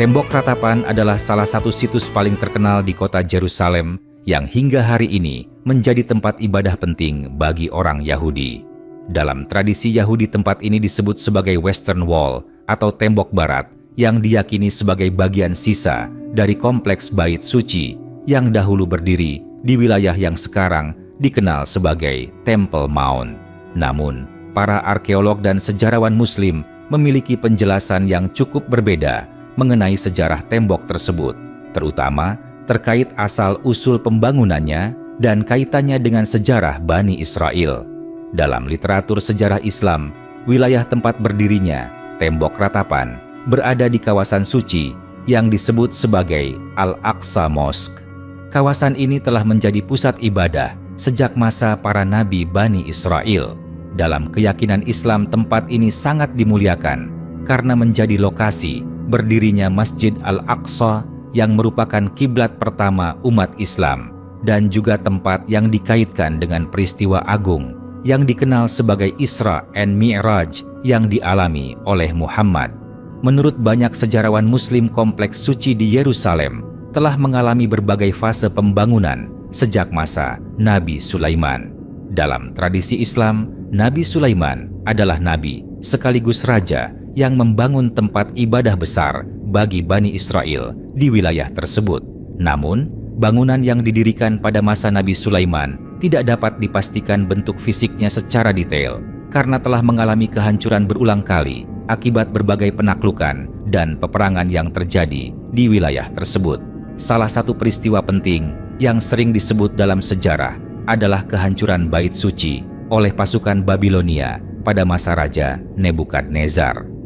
Tembok Ratapan adalah salah satu situs paling terkenal di kota Yerusalem yang hingga hari ini menjadi tempat ibadah penting bagi orang Yahudi. Dalam tradisi Yahudi, tempat ini disebut sebagai Western Wall atau tembok barat yang diyakini sebagai bagian sisa dari kompleks Bait Suci yang dahulu berdiri di wilayah yang sekarang dikenal sebagai Temple Mount. Namun, para arkeolog dan sejarawan Muslim memiliki penjelasan yang cukup berbeda mengenai sejarah tembok tersebut, terutama terkait asal-usul pembangunannya dan kaitannya dengan sejarah Bani Israel. Dalam literatur sejarah Islam, wilayah tempat berdirinya Tembok Ratapan berada di kawasan suci yang disebut sebagai Al-Aqsa Mosque. Kawasan ini telah menjadi pusat ibadah sejak masa para nabi Bani Israel. Dalam keyakinan Islam, tempat ini sangat dimuliakan karena menjadi lokasi berdirinya Masjid Al-Aqsa yang merupakan kiblat pertama umat Islam dan juga tempat yang dikaitkan dengan peristiwa agung yang dikenal sebagai Isra and Mi'raj yang dialami oleh Muhammad. Menurut banyak sejarawan Muslim, kompleks suci di Yerusalem telah mengalami berbagai fase pembangunan sejak masa Nabi Sulaiman. Dalam tradisi Islam, Nabi Sulaiman adalah nabi sekaligus raja yang membangun tempat ibadah besar bagi Bani Israel di wilayah tersebut. Namun, bangunan yang didirikan pada masa Nabi Sulaiman tidak dapat dipastikan bentuk fisiknya secara detail karena telah mengalami kehancuran berulang kali akibat berbagai penaklukan dan peperangan yang terjadi di wilayah tersebut. Salah satu peristiwa penting yang sering disebut dalam sejarah adalah kehancuran Bait Suci oleh pasukan Babilonia pada masa Raja Nebukadnezar.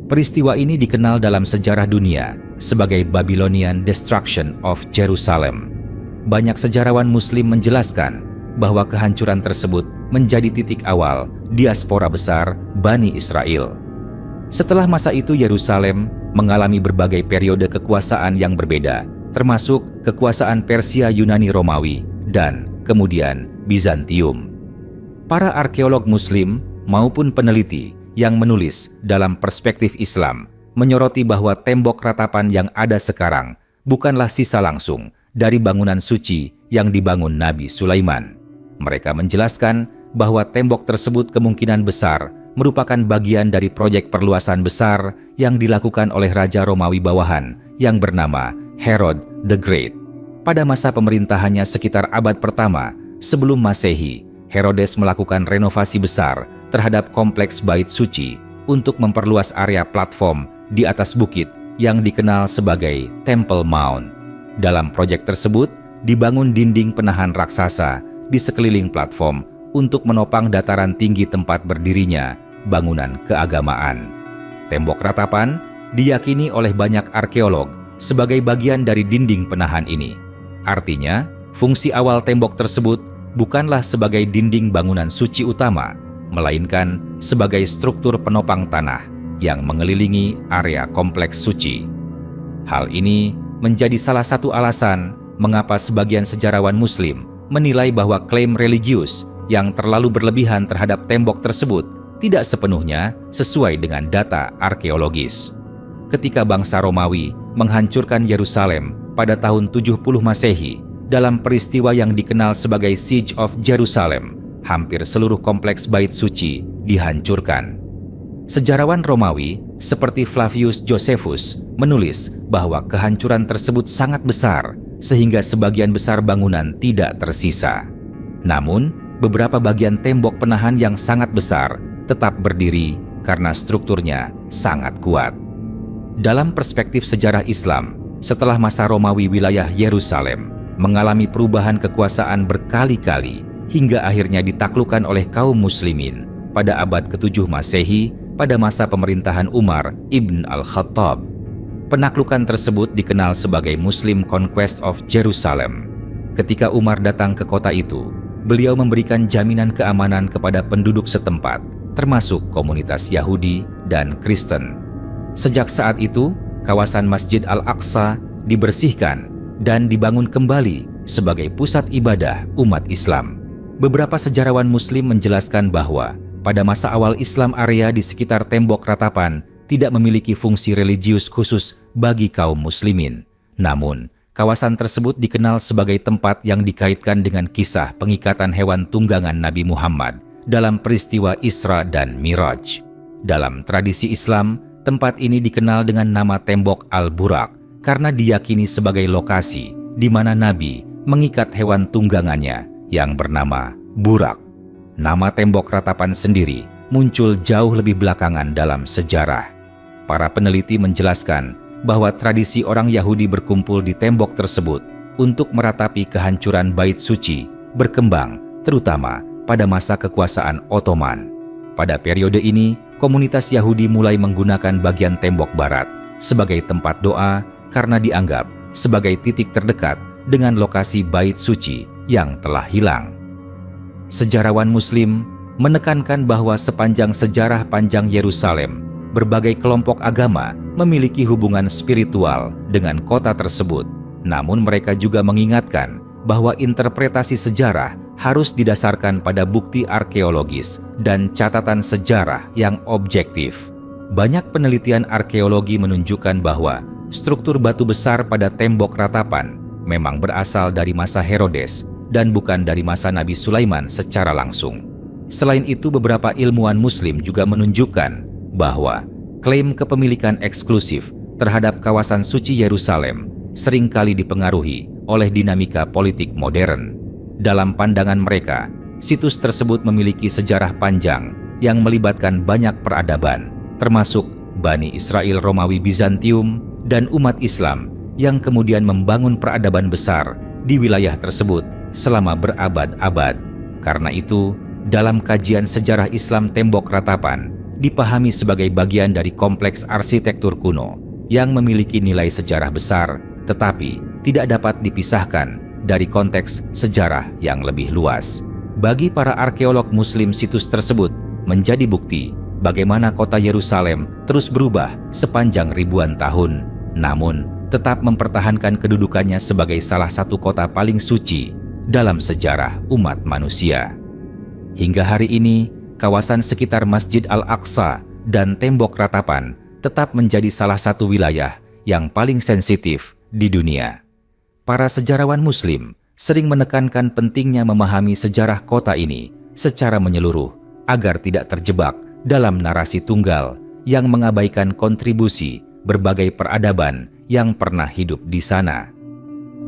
Peristiwa ini dikenal dalam sejarah dunia sebagai Babylonian Destruction of Jerusalem. Banyak sejarawan Muslim menjelaskan bahwa kehancuran tersebut menjadi titik awal diaspora besar Bani Israel. Setelah masa itu, Yerusalem mengalami berbagai periode kekuasaan yang berbeda, termasuk kekuasaan Persia, Yunani, Romawi, dan kemudian Bizantium. Para arkeolog Muslim maupun peneliti yang menulis dalam perspektif Islam menyoroti bahwa tembok ratapan yang ada sekarang bukanlah sisa langsung dari bangunan suci yang dibangun Nabi Sulaiman. Mereka menjelaskan bahwa tembok tersebut kemungkinan besar merupakan bagian dari proyek perluasan besar yang dilakukan oleh Raja Romawi bawahan yang bernama Herod the Great. Pada masa pemerintahannya sekitar abad pertama sebelum Masehi, Herodes melakukan renovasi besar terhadap kompleks Bait Suci untuk memperluas area platform di atas bukit yang dikenal sebagai Temple Mount. Dalam proyek tersebut, dibangun dinding penahan raksasa di sekeliling platform untuk menopang dataran tinggi tempat berdirinya bangunan keagamaan. Tembok Ratapan diyakini oleh banyak arkeolog sebagai bagian dari dinding penahan ini. Artinya, fungsi awal tembok tersebut bukanlah sebagai dinding bangunan suci utama, melainkan sebagai struktur penopang tanah yang mengelilingi area kompleks suci. Hal ini menjadi salah satu alasan mengapa sebagian sejarawan Muslim menilai bahwa klaim religius yang terlalu berlebihan terhadap tembok tersebut tidak sepenuhnya sesuai dengan data arkeologis. Ketika bangsa Romawi menghancurkan Yerusalem pada tahun 70 Masehi dalam peristiwa yang dikenal sebagai Siege of Jerusalem, hampir seluruh kompleks Bait Suci dihancurkan. Sejarawan Romawi seperti Flavius Josephus menulis bahwa kehancuran tersebut sangat besar sehingga sebagian besar bangunan tidak tersisa. Namun, beberapa bagian tembok penahan yang sangat besar tetap berdiri karena strukturnya sangat kuat. Dalam perspektif sejarah Islam, setelah masa Romawi, wilayah Yerusalem mengalami perubahan kekuasaan berkali-kali hingga akhirnya ditaklukkan oleh kaum muslimin pada abad ke-7 Masehi pada masa pemerintahan Umar ibn al-Khattab. Penaklukan tersebut dikenal sebagai Muslim Conquest of Jerusalem. Ketika Umar datang ke kota itu, beliau memberikan jaminan keamanan kepada penduduk setempat, termasuk komunitas Yahudi dan Kristen. Sejak saat itu, kawasan Masjid Al-Aqsa dibersihkan dan dibangun kembali sebagai pusat ibadah umat Islam. Beberapa sejarawan Muslim menjelaskan bahwa pada masa awal Islam, area di sekitar Tembok Ratapan tidak memiliki fungsi religius khusus bagi kaum muslimin. Namun, kawasan tersebut dikenal sebagai tempat yang dikaitkan dengan kisah pengikatan hewan tunggangan Nabi Muhammad dalam peristiwa Isra dan Miraj. Dalam tradisi Islam, tempat ini dikenal dengan nama Tembok Al-Burak karena diyakini sebagai lokasi di mana Nabi mengikat hewan tunggangannya yang bernama Burak. Nama Tembok Ratapan sendiri muncul jauh lebih belakangan dalam sejarah. Para peneliti menjelaskan bahwa tradisi orang Yahudi berkumpul di tembok tersebut untuk meratapi kehancuran Bait Suci berkembang terutama pada masa kekuasaan Ottoman. Pada periode ini, komunitas Yahudi mulai menggunakan bagian tembok barat sebagai tempat doa karena dianggap sebagai titik terdekat dengan lokasi Bait Suci yang telah hilang. Sejarawan Muslim menekankan bahwa sepanjang sejarah panjang Yerusalem, berbagai kelompok agama memiliki hubungan spiritual dengan kota tersebut. Namun mereka juga mengingatkan bahwa interpretasi sejarah harus didasarkan pada bukti arkeologis dan catatan sejarah yang objektif. Banyak penelitian arkeologi menunjukkan bahwa struktur batu besar pada tembok ratapan memang berasal dari masa Herodes dan bukan dari masa Nabi Sulaiman secara langsung. Selain itu, beberapa ilmuwan Muslim juga menunjukkan bahwa klaim kepemilikan eksklusif terhadap kawasan suci Yerusalem seringkali dipengaruhi oleh dinamika politik modern. Dalam pandangan mereka, situs tersebut memiliki sejarah panjang yang melibatkan banyak peradaban, termasuk Bani Israel Romawi Bizantium dan umat Islam yang kemudian membangun peradaban besar di wilayah tersebut selama berabad-abad. Karena itu, dalam kajian sejarah Islam, tembok ratapan dipahami sebagai bagian dari kompleks arsitektur kuno yang memiliki nilai sejarah besar, tetapi tidak dapat dipisahkan dari konteks sejarah yang lebih luas. Bagi para arkeolog Muslim, situs tersebut menjadi bukti bagaimana kota Yerusalem terus berubah sepanjang ribuan tahun, namun tetap mempertahankan kedudukannya sebagai salah satu kota paling suci dalam sejarah umat manusia. Hingga hari ini, kawasan sekitar Masjid Al-Aqsa dan Tembok Ratapan tetap menjadi salah satu wilayah yang paling sensitif di dunia. Para sejarawan Muslim sering menekankan pentingnya memahami sejarah kota ini secara menyeluruh agar tidak terjebak dalam narasi tunggal yang mengabaikan kontribusi berbagai peradaban yang pernah hidup di sana.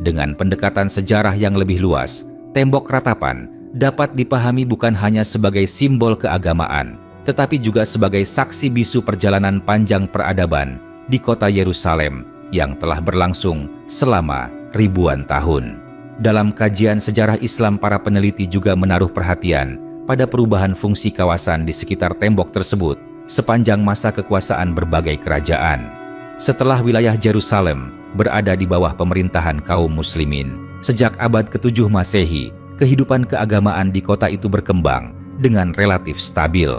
Dengan pendekatan sejarah yang lebih luas, Tembok Ratapan dapat dipahami bukan hanya sebagai simbol keagamaan, tetapi juga sebagai saksi bisu perjalanan panjang peradaban di kota Yerusalem yang telah berlangsung selama ribuan tahun. Dalam kajian sejarah Islam, para peneliti juga menaruh perhatian pada perubahan fungsi kawasan di sekitar tembok tersebut sepanjang masa kekuasaan berbagai kerajaan. Setelah wilayah Yerusalem berada di bawah pemerintahan kaum muslimin, sejak abad ke-7 Masehi, kehidupan keagamaan di kota itu berkembang dengan relatif stabil.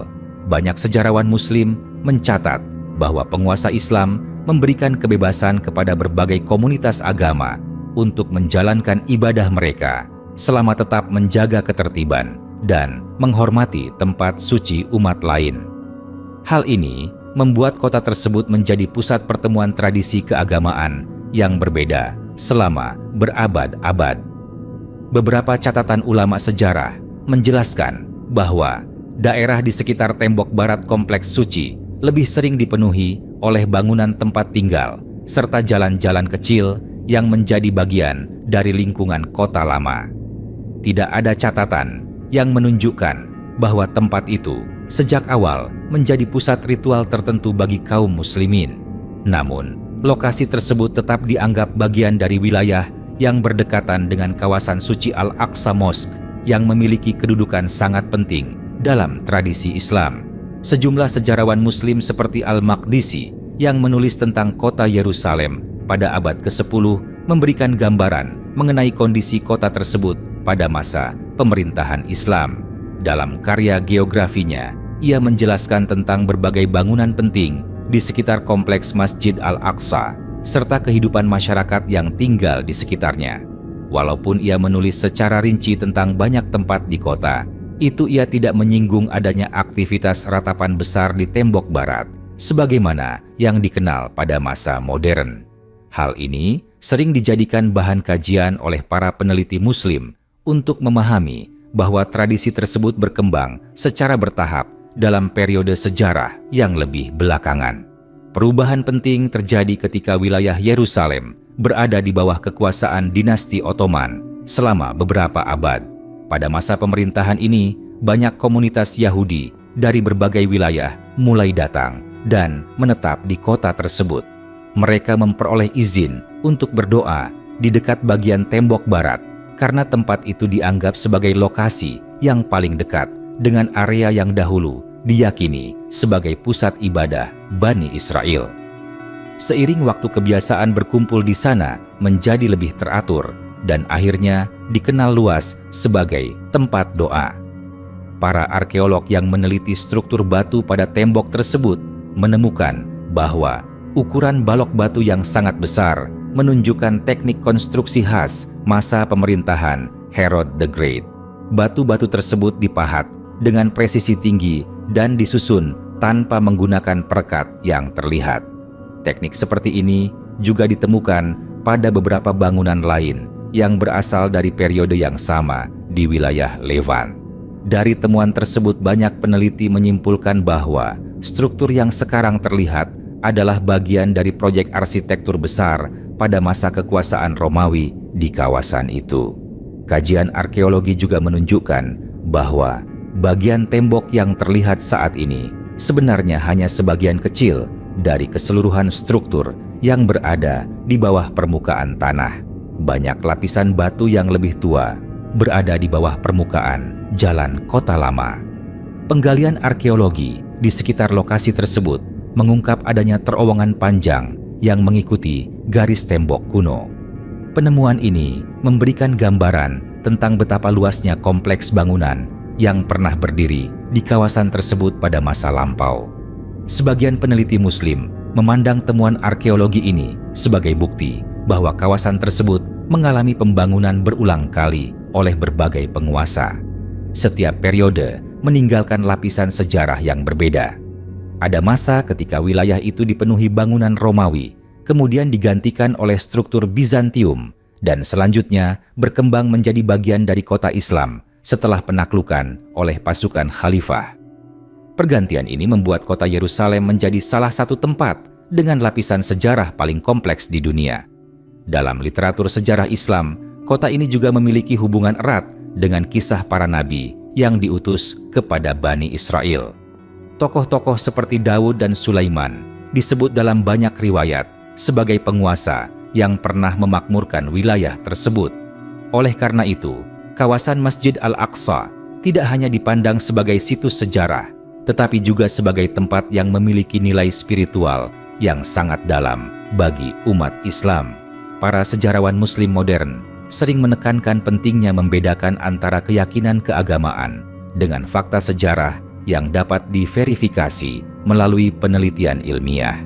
Banyak sejarawan Muslim mencatat bahwa penguasa Islam memberikan kebebasan kepada berbagai komunitas agama untuk menjalankan ibadah mereka selama tetap menjaga ketertiban dan menghormati tempat suci umat lain. Hal ini membuat kota tersebut menjadi pusat pertemuan tradisi keagamaan yang berbeda selama berabad-abad. Beberapa catatan ulama sejarah menjelaskan bahwa daerah di sekitar tembok barat kompleks suci lebih sering dipenuhi oleh bangunan tempat tinggal serta jalan-jalan kecil yang menjadi bagian dari lingkungan kota lama. Tidak ada catatan yang menunjukkan bahwa tempat itu sejak awal menjadi pusat ritual tertentu bagi kaum muslimin. Namun, lokasi tersebut tetap dianggap bagian dari wilayah yang berdekatan dengan kawasan suci Al-Aqsa Mosque yang memiliki kedudukan sangat penting dalam tradisi Islam. Sejumlah sejarawan Muslim seperti Al-Maqdisi yang menulis tentang kota Yerusalem pada abad ke-10 memberikan gambaran mengenai kondisi kota tersebut pada masa pemerintahan Islam. Dalam karya geografinya, ia menjelaskan tentang berbagai bangunan penting di sekitar kompleks Masjid Al-Aqsa serta kehidupan masyarakat yang tinggal di sekitarnya. Walaupun ia menulis secara rinci tentang banyak tempat di kota, itu ia tidak menyinggung adanya aktivitas ratapan besar di tembok barat sebagaimana yang dikenal pada masa modern. Hal ini sering dijadikan bahan kajian oleh para peneliti Muslim untuk memahami bahwa tradisi tersebut berkembang secara bertahap dalam periode sejarah yang lebih belakangan. Perubahan penting terjadi ketika wilayah Yerusalem berada di bawah kekuasaan dinasti Ottoman selama beberapa abad. Pada masa pemerintahan ini, banyak komunitas Yahudi dari berbagai wilayah mulai datang dan menetap di kota tersebut. Mereka memperoleh izin untuk berdoa di dekat bagian tembok barat karena tempat itu dianggap sebagai lokasi yang paling dekat dengan area yang dahulu diyakini sebagai pusat ibadah Bani Israel. Seiring waktu, kebiasaan berkumpul di sana menjadi lebih teratur dan akhirnya dikenal luas sebagai tempat doa. Para arkeolog yang meneliti struktur batu pada tembok tersebut menemukan bahwa ukuran balok batu yang sangat besar menunjukkan teknik konstruksi khas masa pemerintahan Herod the Great. Batu-batu tersebut dipahat dengan presisi tinggi dan disusun tanpa menggunakan perekat yang terlihat. Teknik seperti ini juga ditemukan pada beberapa bangunan lain yang berasal dari periode yang sama di wilayah Levant. Dari temuan tersebut, banyak peneliti menyimpulkan bahwa struktur yang sekarang terlihat adalah bagian dari proyek arsitektur besar pada masa kekuasaan Romawi di kawasan itu. Kajian arkeologi juga menunjukkan bahwa bagian tembok yang terlihat saat ini sebenarnya hanya sebagian kecil dari keseluruhan struktur yang berada di bawah permukaan tanah. Banyak lapisan batu yang lebih tua berada di bawah permukaan jalan kota lama. Penggalian arkeologi di sekitar lokasi tersebut mengungkap adanya terowongan panjang yang mengikuti garis tembok kuno. Penemuan ini memberikan gambaran tentang betapa luasnya kompleks bangunan yang pernah berdiri di kawasan tersebut pada masa lampau. Sebagian peneliti Muslim memandang temuan arkeologi ini sebagai bukti bahwa kawasan tersebut mengalami pembangunan berulang kali oleh berbagai penguasa. Setiap periode meninggalkan lapisan sejarah yang berbeda. Ada masa ketika wilayah itu dipenuhi bangunan Romawi, kemudian digantikan oleh struktur Bizantium, dan selanjutnya berkembang menjadi bagian dari kota Islam setelah penaklukan oleh pasukan khalifah. Pergantian ini membuat kota Yerusalem menjadi salah satu tempat dengan lapisan sejarah paling kompleks di dunia. Dalam literatur sejarah Islam, kota ini juga memiliki hubungan erat dengan kisah para nabi yang diutus kepada Bani Israel. Tokoh-tokoh seperti Daud dan Sulaiman disebut dalam banyak riwayat sebagai penguasa yang pernah memakmurkan wilayah tersebut. Oleh karena itu, kawasan Masjid Al-Aqsa tidak hanya dipandang sebagai situs sejarah, tetapi juga sebagai tempat yang memiliki nilai spiritual yang sangat dalam bagi umat Islam. Para sejarawan Muslim modern sering menekankan pentingnya membedakan antara keyakinan keagamaan dengan fakta sejarah yang dapat diverifikasi melalui penelitian ilmiah.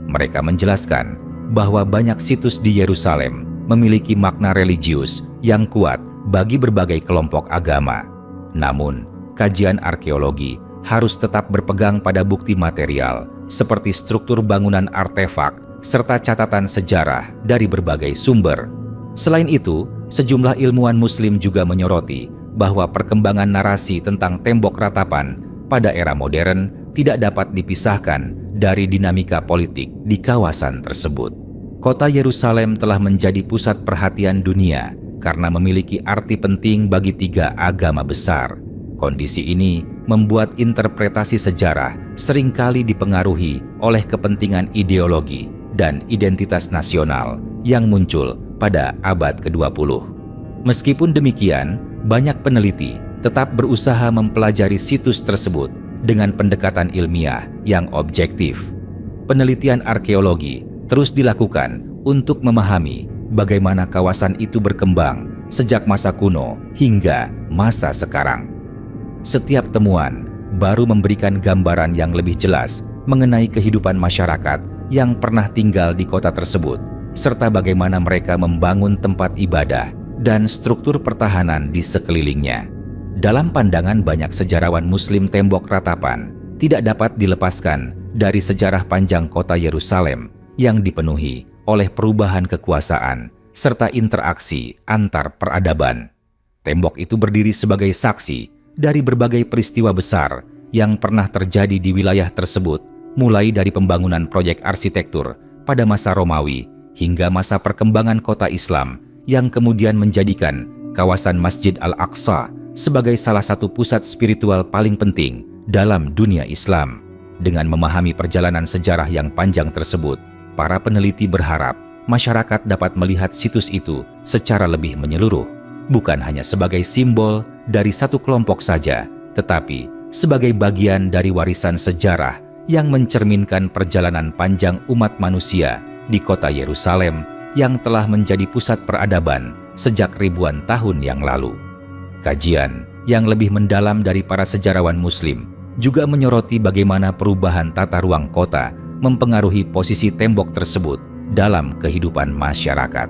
Mereka menjelaskan bahwa banyak situs di Yerusalem memiliki makna religius yang kuat bagi berbagai kelompok agama. Namun, kajian arkeologi harus tetap berpegang pada bukti material seperti struktur bangunan, artefak, serta catatan sejarah dari berbagai sumber. Selain itu, sejumlah ilmuwan Muslim juga menyoroti bahwa perkembangan narasi tentang tembok ratapan pada era modern tidak dapat dipisahkan dari dinamika politik di kawasan tersebut. Kota Yerusalem telah menjadi pusat perhatian dunia karena memiliki arti penting bagi tiga agama besar. Kondisi ini membuat interpretasi sejarah seringkali dipengaruhi oleh kepentingan ideologi dan identitas nasional yang muncul pada abad ke-20. Meskipun demikian, banyak peneliti tetap berusaha mempelajari situs tersebut dengan pendekatan ilmiah yang objektif. Penelitian arkeologi terus dilakukan untuk memahami bagaimana kawasan itu berkembang sejak masa kuno hingga masa sekarang. Setiap temuan baru memberikan gambaran yang lebih jelas mengenai kehidupan masyarakat yang pernah tinggal di kota tersebut, serta bagaimana mereka membangun tempat ibadah dan struktur pertahanan di sekelilingnya. Dalam pandangan banyak sejarawan Muslim, tembok ratapan tidak dapat dilepaskan dari sejarah panjang kota Yerusalem yang dipenuhi oleh perubahan kekuasaan serta interaksi antar peradaban. Tembok itu berdiri sebagai saksi dari berbagai peristiwa besar yang pernah terjadi di wilayah tersebut, mulai dari pembangunan proyek arsitektur pada masa Romawi hingga masa perkembangan kota Islam yang kemudian menjadikan kawasan Masjid Al-Aqsa sebagai salah satu pusat spiritual paling penting dalam dunia Islam. Dengan memahami perjalanan sejarah yang panjang tersebut, para peneliti berharap masyarakat dapat melihat situs itu secara lebih menyeluruh, bukan hanya sebagai simbol dari satu kelompok saja, tetapi sebagai bagian dari warisan sejarah yang mencerminkan perjalanan panjang umat manusia di kota Yerusalem yang telah menjadi pusat peradaban sejak ribuan tahun yang lalu. Kajian yang lebih mendalam dari para sejarawan Muslim juga menyoroti bagaimana perubahan tata ruang kota mempengaruhi posisi tembok tersebut dalam kehidupan masyarakat.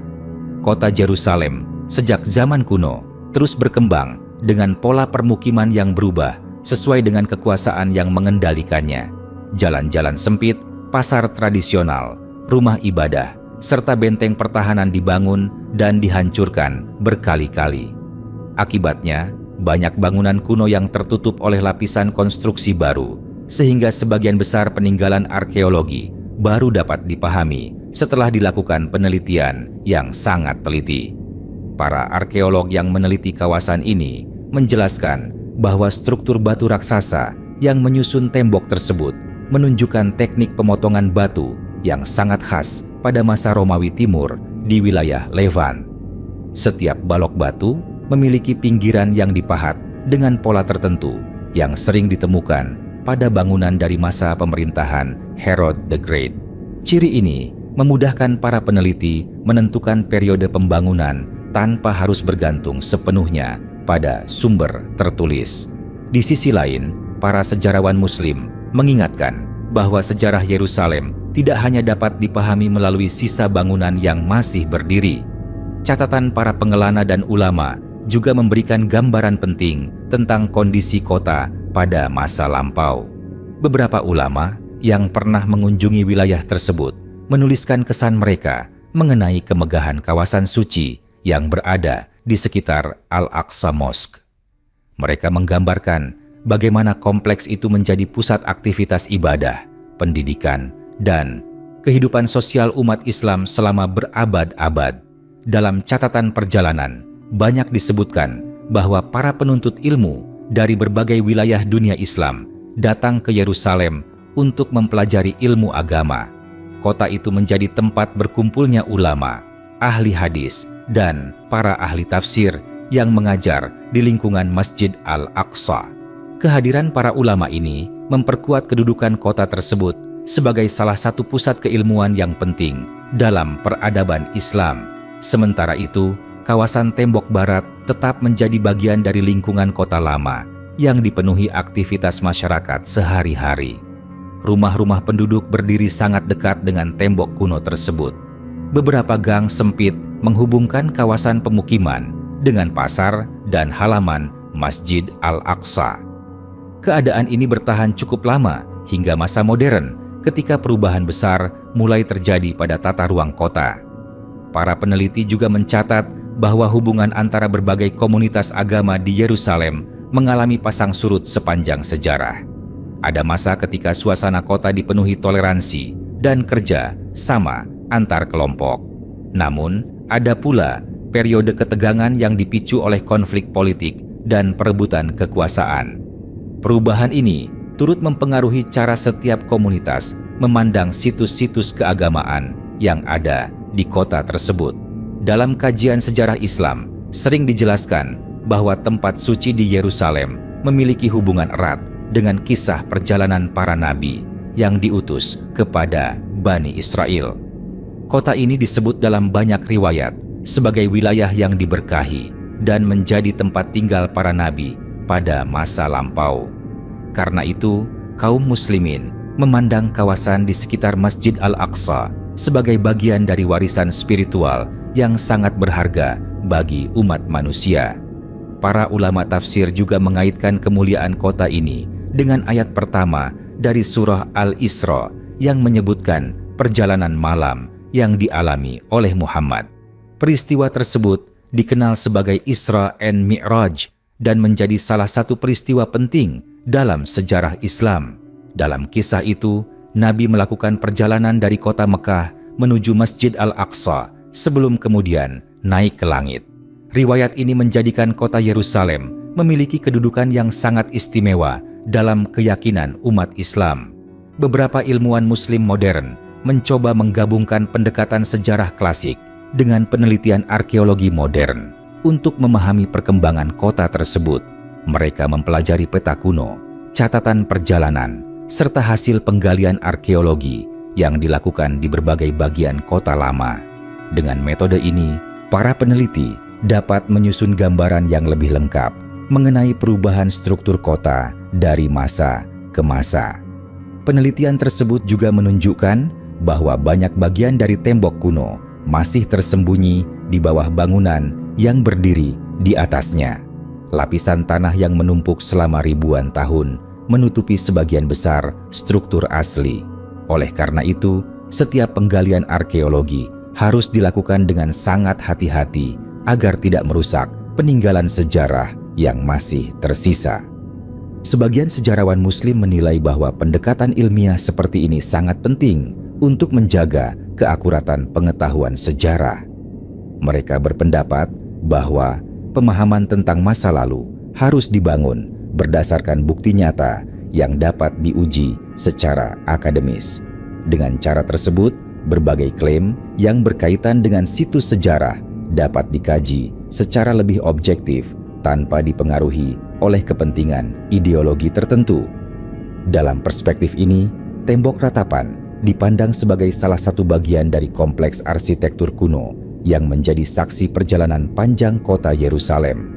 Kota Yerusalem sejak zaman kuno terus berkembang dengan pola permukiman yang berubah sesuai dengan kekuasaan yang mengendalikannya. Jalan-jalan sempit, pasar tradisional, rumah ibadah, serta benteng pertahanan dibangun dan dihancurkan berkali-kali. Akibatnya, banyak bangunan kuno yang tertutup oleh lapisan konstruksi baru, sehingga sebagian besar peninggalan arkeologi baru dapat dipahami setelah dilakukan penelitian yang sangat teliti. Para arkeolog yang meneliti kawasan ini menjelaskan bahwa struktur batu raksasa yang menyusun tembok tersebut menunjukkan teknik pemotongan batu yang sangat khas pada masa Romawi Timur di wilayah Levant. Setiap balok batu memiliki pinggiran yang dipahat dengan pola tertentu yang sering ditemukan pada bangunan dari masa pemerintahan Herod the Great. Ciri ini memudahkan para peneliti menentukan periode pembangunan tanpa harus bergantung sepenuhnya pada sumber tertulis. Di sisi lain, para sejarawan Muslim mengingatkan bahwa sejarah Yerusalem tidak hanya dapat dipahami melalui sisa bangunan yang masih berdiri. Catatan para pengelana dan ulama juga memberikan gambaran penting tentang kondisi kota pada masa lampau. Beberapa ulama yang pernah mengunjungi wilayah tersebut menuliskan kesan mereka mengenai kemegahan kawasan suci yang berada di sekitar Al-Aqsa Mosque. Mereka menggambarkan bagaimana kompleks itu menjadi pusat aktivitas ibadah, pendidikan, dan kehidupan sosial umat Islam selama berabad-abad. Dalam catatan perjalanan, banyak disebutkan bahwa para penuntut ilmu dari berbagai wilayah dunia Islam datang ke Yerusalem untuk mempelajari ilmu agama. Kota itu menjadi tempat berkumpulnya ulama, ahli hadis, dan para ahli tafsir yang mengajar di lingkungan Masjid Al-Aqsa. Kehadiran para ulama ini memperkuat kedudukan kota tersebut sebagai salah satu pusat keilmuan yang penting dalam peradaban Islam. Sementara itu, kawasan tembok barat tetap menjadi bagian dari lingkungan kota lama yang dipenuhi aktivitas masyarakat sehari-hari. Rumah-rumah penduduk berdiri sangat dekat dengan tembok kuno tersebut. Beberapa gang sempit menghubungkan kawasan pemukiman dengan pasar dan halaman Masjid Al-Aqsa. Keadaan ini bertahan cukup lama hingga masa modern ketika perubahan besar mulai terjadi pada tata ruang kota. Para peneliti juga mencatat bahwa hubungan antara berbagai komunitas agama di Yerusalem mengalami pasang surut sepanjang sejarah. Ada masa ketika suasana kota dipenuhi toleransi dan kerja sama antar kelompok. Namun, ada pula periode ketegangan yang dipicu oleh konflik politik dan perebutan kekuasaan. Perubahan ini turut mempengaruhi cara setiap komunitas memandang situs-situs keagamaan yang ada di kota tersebut. Dalam kajian sejarah Islam, sering dijelaskan bahwa tempat suci di Yerusalem memiliki hubungan erat dengan kisah perjalanan para nabi yang diutus kepada Bani Israel. Kota ini disebut dalam banyak riwayat sebagai wilayah yang diberkahi dan menjadi tempat tinggal para nabi pada masa lampau. Karena itu, kaum muslimin memandang kawasan di sekitar Masjid Al-Aqsa sebagai bagian dari warisan spiritual yang sangat berharga bagi umat manusia. Para ulama tafsir juga mengaitkan kemuliaan kota ini dengan ayat pertama dari surah Al-Isra yang menyebutkan perjalanan malam yang dialami oleh Muhammad. Peristiwa tersebut dikenal sebagai Isra and Mi'raj dan menjadi salah satu peristiwa penting dalam sejarah Islam. Dalam kisah itu, Nabi melakukan perjalanan dari kota Mekah menuju Masjid Al-Aqsa sebelum kemudian naik ke langit. Riwayat ini menjadikan kota Yerusalem memiliki kedudukan yang sangat istimewa dalam keyakinan umat Islam. Beberapa ilmuwan Muslim modern mencoba menggabungkan pendekatan sejarah klasik dengan penelitian arkeologi modern untuk memahami perkembangan kota tersebut. Mereka mempelajari peta kuno, catatan perjalanan, serta hasil penggalian arkeologi yang dilakukan di berbagai bagian kota lama. Dengan metode ini, para peneliti dapat menyusun gambaran yang lebih lengkap mengenai perubahan struktur kota dari masa ke masa. Penelitian tersebut juga menunjukkan bahwa banyak bagian dari tembok kuno masih tersembunyi di bawah bangunan yang berdiri di atasnya. Lapisan tanah yang menumpuk selama ribuan tahun menutupi sebagian besar struktur asli. Oleh karena itu, setiap penggalian arkeologi harus dilakukan dengan sangat hati-hati agar tidak merusak peninggalan sejarah yang masih tersisa. Sebagian sejarawan Muslim menilai bahwa pendekatan ilmiah seperti ini sangat penting untuk menjaga keakuratan pengetahuan sejarah. Mereka berpendapat bahwa pemahaman tentang masa lalu harus dibangun berdasarkan bukti nyata yang dapat diuji secara akademis. Dengan cara tersebut, berbagai klaim yang berkaitan dengan situs sejarah dapat dikaji secara lebih objektif tanpa dipengaruhi oleh kepentingan ideologi tertentu. Dalam perspektif ini, tembok ratapan dipandang sebagai salah satu bagian dari kompleks arsitektur kuno yang menjadi saksi perjalanan panjang kota Yerusalem.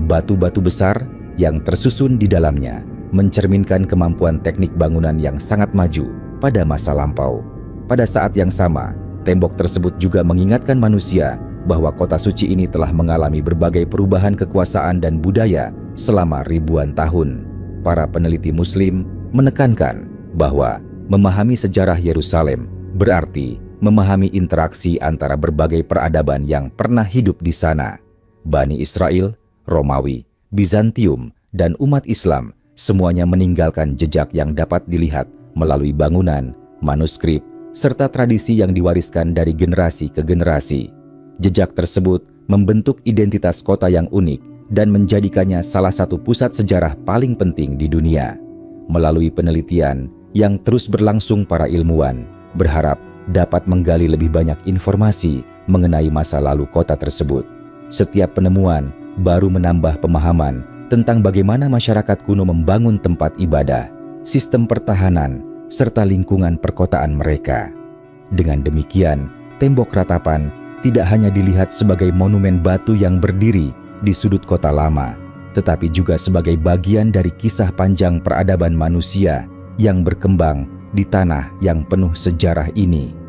Batu-batu besar yang tersusun di dalamnya mencerminkan kemampuan teknik bangunan yang sangat maju pada masa lampau. Pada saat yang sama, tembok tersebut juga mengingatkan manusia bahwa kota suci ini telah mengalami berbagai perubahan kekuasaan dan budaya selama ribuan tahun. Para peneliti Muslim menekankan bahwa memahami sejarah Yerusalem berarti memahami interaksi antara berbagai peradaban yang pernah hidup di sana. Bani Israel, Romawi, Bizantium, dan umat Islam semuanya meninggalkan jejak yang dapat dilihat melalui bangunan, manuskrip, serta tradisi yang diwariskan dari generasi ke generasi. Jejak tersebut membentuk identitas kota yang unik dan menjadikannya salah satu pusat sejarah paling penting di dunia. Melalui penelitian yang terus berlangsung, para ilmuwan berharap dapat menggali lebih banyak informasi mengenai masa lalu kota tersebut. Setiap penemuan baru menambah pemahaman tentang bagaimana masyarakat kuno membangun tempat ibadah, sistem pertahanan, serta lingkungan perkotaan mereka. Dengan demikian, tembok ratapan tidak hanya dilihat sebagai monumen batu yang berdiri di sudut kota lama, tetapi juga sebagai bagian dari kisah panjang peradaban manusia yang berkembang di tanah yang penuh sejarah ini.